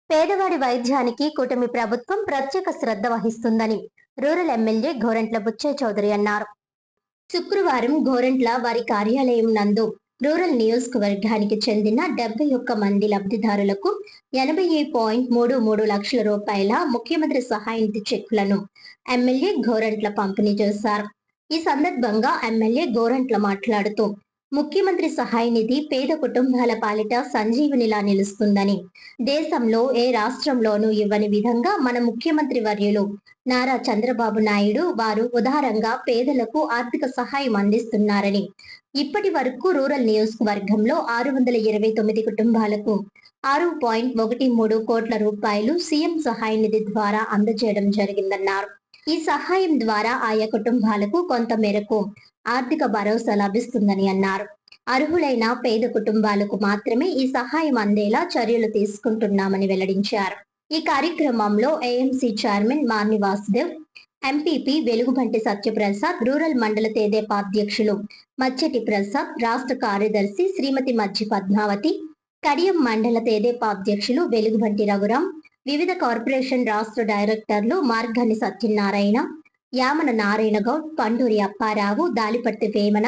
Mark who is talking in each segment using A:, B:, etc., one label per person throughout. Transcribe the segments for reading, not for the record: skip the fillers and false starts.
A: పేదవాడి వైద్యానికి కూటమి ప్రభుత్వం ప్రత్యేక శ్రద్ధ వహిస్తుందని రూరల్ ఎమ్మెల్యే గోరంట్ల బుచ్చయ్య చౌదరి అన్నారు. శుక్రవారం గోరంట్ల వారి కార్యాలయం నందు రూరల్ నియోజకవర్గానికి చెందిన 71 మంది లబ్ధిదారులకు 80.33 లక్షల రూపాయల ముఖ్యమంత్రి సహాయ నిధి చెక్కులను ఎమ్మెల్యే గోరంట్ల పంపిణీ చేశారు. ఈ సందర్భంగా ఎమ్మెల్యే గోరంట్ల మాట్లాడుతూ ముఖ్యమంత్రి సహాయ నిధి పేద కుటుంబాల పాలిట సంజీవనిలా నిలుస్తుందని, దేశంలో ఏ రాష్ట్రంలోనూ ఇవ్వని విధంగా మన ముఖ్యమంత్రి వర్యులు నారా చంద్రబాబు నాయుడు వారు ఉదారంగా పేదలకు ఆర్థిక సహాయం అందిస్తున్నారని, ఇప్పటి వరకు రూరల్ నియోజకవర్గంలో 629 కుటుంబాలకు 6.13 కోట్ల రూపాయలు సీఎం సహాయ నిధి ద్వారా అందజేయడం జరిగిందన్నారు. ఈ సహాయం ద్వారా ఆయా కుటుంబాలకు కొంత మేరకు ఆర్థిక భరోసా లభిస్తుందని అన్నారు. అర్హులైన పేద కుటుంబాలకు మాత్రమే ఈ సహాయం అందేలా చర్యలు తీసుకుంటున్నామని వెల్లడించారు. ఈ కార్యక్రమంలో AMC chairman Marni Vasudev, MPP Velugubanti Satyaprasad, rural మండల తెదేపా అధ్యక్షులు మచ్చటి ప్రసాద్, రాష్ట్ర కార్యదర్శి శ్రీమతి మజ్జి పద్మావతి, కడియం మండల తెదేపా అధ్యక్షులు వెలుగుబంటి రఘురాం, వివిధ కార్పొరేషన్ రాష్ట్ర డైరెక్టర్లు మార్గాని సత్యనారాయణ, యామన నారాయణ గౌడ్, పండూరి అప్పారావు, దాలిపర్తి వేమన,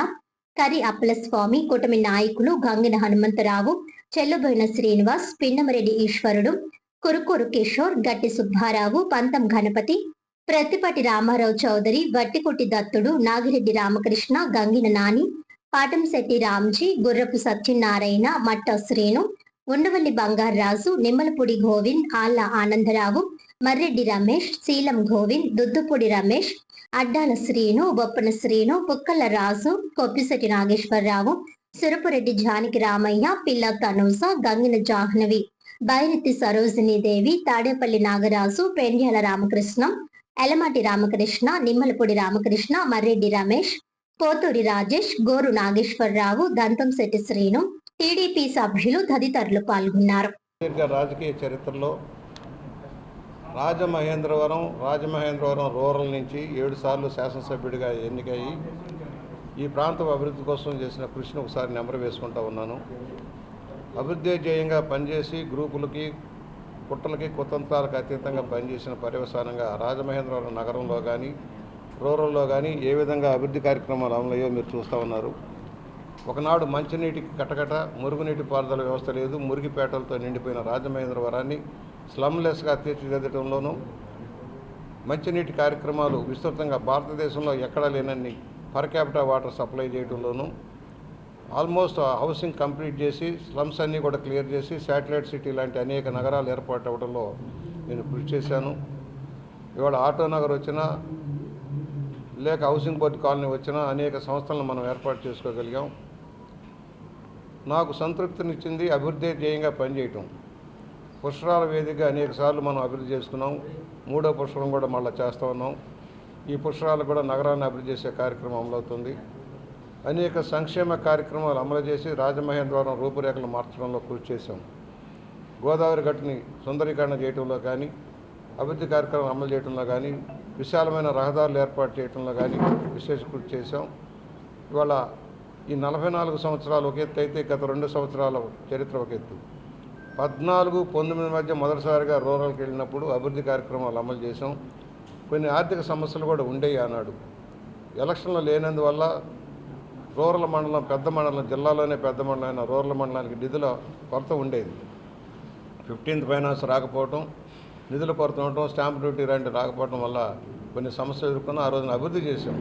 A: కరి అప్పలస్వామి, కూటమి నాయకులు గంగిన హనుమంతరావు, చెల్లుబోయిన శ్రీనివాస్, పిన్నమరెడ్డి ఈశ్వరుడు, కురుకూరు కిషోర్, గట్టి సుబ్బారావు, పంతం గణపతి, ప్రతిపటి రామారావు చౌదరి, వట్టికుట్టి దత్తుడు, నాగిరెడ్డి రామకృష్ణ, గంగిన నాని, పాటంశెట్టి రామ్జీ, గుర్రపు సత్యనారాయణ, మట్ట శ్రీను, ఉండవల్లి బంగారాజు, నిమ్మలపూడి గోవింద్, ఆళ్ల ఆనందరావు, మర్రెడ్డి రమేష్, శీలం గోవింద్, దుద్దుపూడి రమేష్, అడ్డాల శ్రీను, బొప్పన శ్రీను, పుక్కల రాజు, కొప్పిశెట్టి నాగేశ్వరరావు, సురపురెడ్డి జానకి రామయ్య, పిల్ల తనూస, గంగిన జాహ్నవి, బైరెత్తి సరోజినీదేవి, తాడేపల్లి నాగరాజు, పెండ్యాల రామకృష్ణ, ఎలమాటి రామకృష్ణ, నిమ్మలపూడి రామకృష్ణ, మర్రెడ్డి రమేష్, పోతూరి రాజేష్, గోరు నాగేశ్వరరావు, దంతంశెట్టి శ్రీను, టీడీపీ సభ్యులు తదితరులు పాల్గొన్నారు.
B: రాజకీయ చరిత్రలో రాజమహేంద్రవరం రూరల్ నుంచి 7 సార్లు శాసనసభ్యుడిగా ఎన్నికయ్యి ఈ ప్రాంతం అభివృద్ధి కోసం చేసిన కృషిని ఒకసారి నెంబర్ వేసుకుంటూ ఉన్నాను. అభివృద్ధి ధ్యేయంగా పనిచేసి గ్రూపులకి, కుట్రలకి, కుతంత్రాలకు అతీతంగా పనిచేసిన పర్యవసానంగా రాజమహేంద్రవరం నగరంలో కానీ రూరల్లో కానీ ఏ విధంగా అభివృద్ధి కార్యక్రమాలు అమలయ్యో మీరు చూస్తూ ఉన్నారు. ఒకనాడు మంచినీటికి కటకట, మురుగునీటి పారుదల వ్యవస్థ లేదు, మురిగిపేటలతో నిండిపోయిన రాజమహేంద్రవరాన్ని స్లమ్లెస్గా తీర్చిదిద్దడంలోనూ, మంచినీటి కార్యక్రమాలు విస్తృతంగా భారతదేశంలో ఎక్కడా లేనన్ని పర్ క్యాపిటా వాటర్ సప్లై చేయడంలోనూ, ఆల్మోస్ట్ హౌసింగ్ కంప్లీట్ చేసి స్లమ్స్ అన్నీ కూడా క్లియర్ చేసి శాటిలైట్ సిటీ లాంటి అనేక నగరాలు ఏర్పాటు అవ్వడంలో నేను కృషి చేశాను. ఇవాళ ఆటో నగర్ వచ్చినా, లేక హౌసింగ్ బోర్డు కాలనీ వచ్చినా అనేక సంస్థలను మనం ఏర్పాటు చేసుకోగలిగాం. నాకు సంతృప్తినిచ్చింది అభివృద్ధి ధ్యేయంగా పనిచేయటం. పుష్కరాల వేదికగా అనేక సార్లు మనం అభివృద్ధి చేసుకున్నాం. 3వ పుష్కరం కూడా మళ్ళీ చేస్తూ ఉన్నాం. ఈ పుష్కరాలు కూడా నగరాన్ని అభివృద్ధి చేసే కార్యక్రమం అమలవుతుంది. అనేక సంక్షేమ కార్యక్రమాలు అమలు చేసి రాజమహేంద్రవరం రూపురేఖలు మార్చడంలో కృషి చేశాం. గోదావరి గట్టుని సుందరీకరణ చేయడంలో కానీ, అభివృద్ధి కార్యక్రమాలు అమలు చేయడంలో కానీ, విశాలమైన రహదారులు ఏర్పాటు చేయడంలో కానీ విశేష కృషి చేశాం. ఇవాళ ఈ 44 సంవత్సరాలు ఒక ఎత్తు అయితే గత 2 సంవత్సరాల చరిత్ర ఒక ఎత్తు. 14-19 మధ్య మొదటిసారిగా రూరల్కి వెళ్ళినప్పుడు అభివృద్ధి కార్యక్రమాలు అమలు చేసాం. కొన్ని ఆర్థిక సమస్యలు కూడా ఉండేవి ఆనాడు. ఎలక్షన్లు లేనందువల్ల రూరల్ మండలం, పెద్ద మండలం, జిల్లాలోనే పెద్ద మండలం అయిన రూరల్ మండలానికి నిధుల కొరత ఉండేది. 15th ఫైనాన్స్ రాకపోవటం, నిధుల కొరత ఉండటం, స్టాంప్ డ్యూటీ లాంటి రాకపోవడం వల్ల కొన్ని సమస్యలు ఎదుర్కొని ఆ రోజున అభివృద్ధి చేసాం.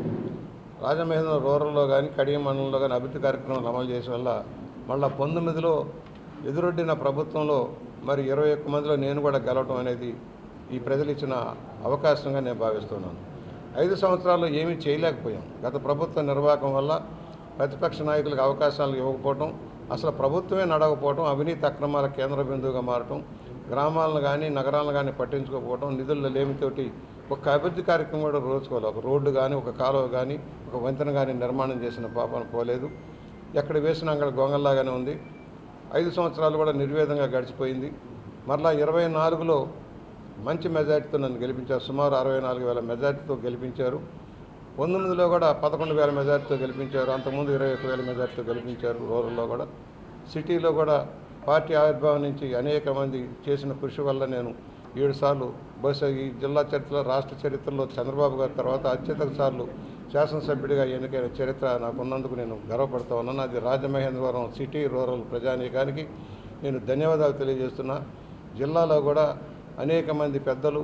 B: రాజమహేంద్ర రూరల్లో కానీ కడియం మండలంలో కానీ అభివృద్ధి కార్యక్రమాలు అమలు చేసే వల్ల మళ్ళీ 19లో ఎదురొడ్డిన ప్రభుత్వంలో మరి 21 మందిలో నేను కూడా గెలవటం అనేది ఈ ప్రజలు ఇచ్చిన అవకాశంగా నేను భావిస్తున్నాను. 5 సంవత్సరాల్లో ఏమీ చేయలేకపోయాం. గత ప్రభుత్వ నిర్వాహకం వల్ల ప్రతిపక్ష నాయకులకు అవకాశాలు ఇవ్వకపోవటం, అసలు ప్రభుత్వమే నడవకపోవటం, అవినీతి అక్రమాల కేంద్ర బిందువుగా మారటం, గ్రామాలను కానీ నగరాలను కానీ పట్టించుకోకపోవడం, నిధుల లేమితోటి ఒక అభివృద్ధి కార్యక్రమం కూడా రోజుకోవాలి. ఒక రోడ్డు కానీ, ఒక కాలువ కానీ, ఒక వంతెన కానీ నిర్మాణం చేసిన పాపన పోలేదు. ఎక్కడ వేసిన అక్కడ గొంగల్లాగానే ఉంది. 5 సంవత్సరాలు కూడా నిర్వేదంగా గడిచిపోయింది. మరలా 24లో మంచి మెజార్టీతో నన్ను గెలిపించారు. సుమారు 64,000 మెజార్టీతో గెలిపించారు. 19లో కూడా 11,000 మెజార్టీతో గెలిపించారు. అంతకుముందు 21,000 మెజార్టీతో గెలిపించారు. రూరల్లో కూడా, సిటీలో కూడా పార్టీ ఆవిర్భావం నుంచి అనేక మంది చేసిన కృషి వల్ల నేను 7 సార్లు బహుశా ఈ జిల్లా చరిత్రలో రాష్ట్ర చరిత్రలో చంద్రబాబు గారి తర్వాత అత్యధిక సార్లు శాసనసభ్యుడిగా ఎన్నికైన చరిత్ర నాకున్నందుకు నేను గర్వపడుతూ ఉన్నాను. అది రాజమహేంద్రవరం సిటీ రూరల్ ప్రజానీకానికి నేను ధన్యవాదాలు తెలియజేస్తున్నా. జిల్లాలో కూడా అనేక మంది పెద్దలు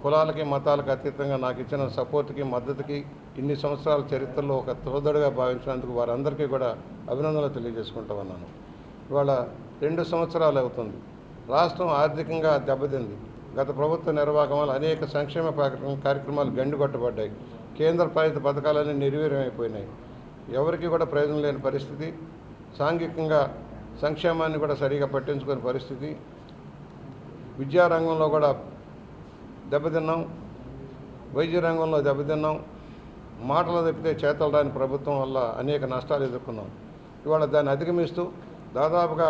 B: కులాలకి మతాలకు అతీతంగా నాకు ఇచ్చిన సపోర్ట్కి మద్దతుకి ఇన్ని సంవత్సరాల చరిత్రలో ఒక తోదడుగా భావించినందుకు వారందరికీ కూడా అభినందనలు తెలియజేసుకుంటూ ఉన్నాను. ఇవాళ 2 సంవత్సరాలు అవుతుంది. రాష్ట్రం ఆర్థికంగా దెబ్బతింది. గత ప్రభుత్వ నిర్వాహకం వల్ల అనేక సంక్షేమ కార్యక్రమాలు గండికొట్టబడ్డాయి. కేంద్ర పాలిత పథకాలన్నీ నిర్వీర్యమైపోయినాయి. ఎవరికి కూడా ప్రయోజనం లేని పరిస్థితి. సాంఘికంగా సంక్షేమాన్ని కూడా సరిగా పట్టించుకునే పరిస్థితి. విద్యారంగంలో కూడా దెబ్బతిన్నాం, వైద్య రంగంలో దెబ్బతిన్నాం. మాటలు తప్పితే చేతలు రాని ప్రభుత్వం వల్ల అనేక నష్టాలు ఎదుర్కొన్నాం. ఇవాళ దాన్ని అధిగమిస్తూ దాదాపుగా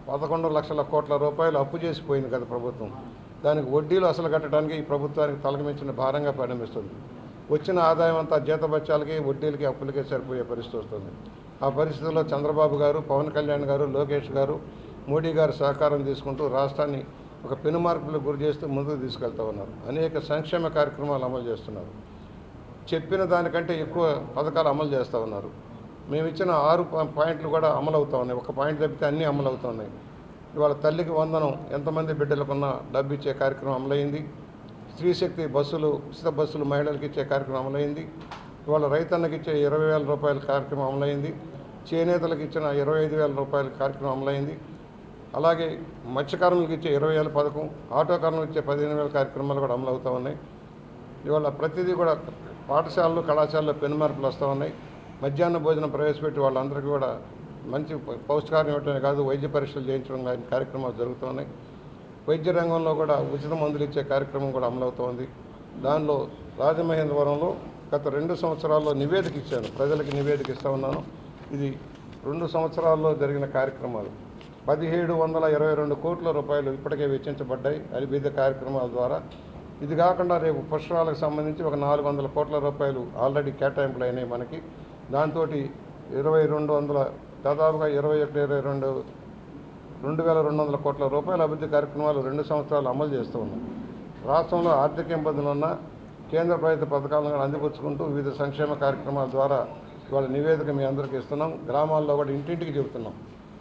B: 11 లక్షల కోట్ల రూపాయలు అప్పు చేసిపోయింది గత ప్రభుత్వం. దానికి వడ్డీలు అసలు కట్టడానికి ఈ ప్రభుత్వానికి తలకమించిన భారంగా పరిణమిస్తుంది. వచ్చిన ఆదాయం అంతా జీతభత్యాలకి వడ్డీలకి అప్పులకే సరిపోయే పరిస్థితి వస్తుంది. ఆ పరిస్థితుల్లో చంద్రబాబు గారు, పవన్ కళ్యాణ్ గారు, లోకేష్ గారు, మోడీ గారు సహకారం తీసుకుంటూ రాష్ట్రాన్ని ఒక పెనుమార్పులకు గురి చేస్తూ ముందుకు తీసుకెళ్తూ ఉన్నారు. అనేక సంక్షేమ కార్యక్రమాలు అమలు చేస్తున్నారు. చెప్పిన దానికంటే ఎక్కువ పథకాలు అమలు చేస్తూ ఉన్నారు. మేము ఇచ్చిన 6 పాయింట్లు కూడా అమలు అవుతూ ఉన్నాయి. ఒక పాయింట్ తప్పితే అన్నీ అమలు అవుతూ ఉన్నాయి. ఇవాళ తల్లికి వందనం ఎంతమంది బిడ్డలకున్న డబ్బు ఇచ్చే కార్యక్రమం అమలైంది. స్త్రీశక్తి బస్సులు, ఉచిత బస్సులు మహిళలకు ఇచ్చే కార్యక్రమం అమలైంది. ఇవాళ రైతన్నకి ఇచ్చే 20,000 రూపాయల కార్యక్రమం అమలైంది. చేనేతలకు ఇచ్చిన 25,000 రూపాయల కార్యక్రమం అమలైంది. అలాగే మత్స్యకారులకు ఇచ్చే 20,000 పథకం, ఆటో కార్మికులకు ఇచ్చే 15,000 కార్యక్రమాలు కూడా అమలు అవుతూ ఉన్నాయి. ఇవాళ ప్రతిదీ కూడా పాఠశాలలు, కళాశాలలో పెనుమార్పులు వస్తూ ఉన్నాయి. మధ్యాహ్న భోజనం ప్రవేశపెట్టి వాళ్ళందరికీ కూడా మంచి పౌష్టికాహారం ఇవ్వటమే కాదు, వైద్య పరీక్షలు చేయించడం లాంటి కార్యక్రమాలు జరుగుతున్నాయి. వైద్య రంగంలో కూడా ఉచిత మందులు ఇచ్చే కార్యక్రమం కూడా అమలవుతోంది. దానిలో రాజమహేంద్రవరంలో గత 2 సంవత్సరాల్లో నివేదిక ఇచ్చాను, ప్రజలకి నివేదిక ఇస్తూ ఉన్నాను. ఇది 2 సంవత్సరాల్లో జరిగిన కార్యక్రమాలు. 1722 కోట్ల రూపాయలు ఇప్పటికే వెచ్చించబడ్డాయి వివిధ కార్యక్రమాల ద్వారా. ఇది కాకుండా రేపు పుష్కరాలకు సంబంధించి ఒక 400 కోట్ల రూపాయలు ఆల్రెడీ కేటాయింపులు అయినాయి మనకి. దాంతో 2200 దాదాపుగా 2,200 కోట్ల రూపాయల అభివృద్ధి కార్యక్రమాలు 2 సంవత్సరాలు అమలు చేస్తూ ఉన్నాం. రాష్ట్రంలో ఆర్థిక ఇబ్బందులు ఉన్న కేంద్ర ప్రభుత్వ పథకాలను అందిపుచ్చుకుంటూ వివిధ సంక్షేమ కార్యక్రమాల ద్వారా ఇవాళ నివేదిక మీ అందరికీ ఇస్తున్నాం. గ్రామాల్లో కూడా ఇంటింటికి చెబుతున్నాం.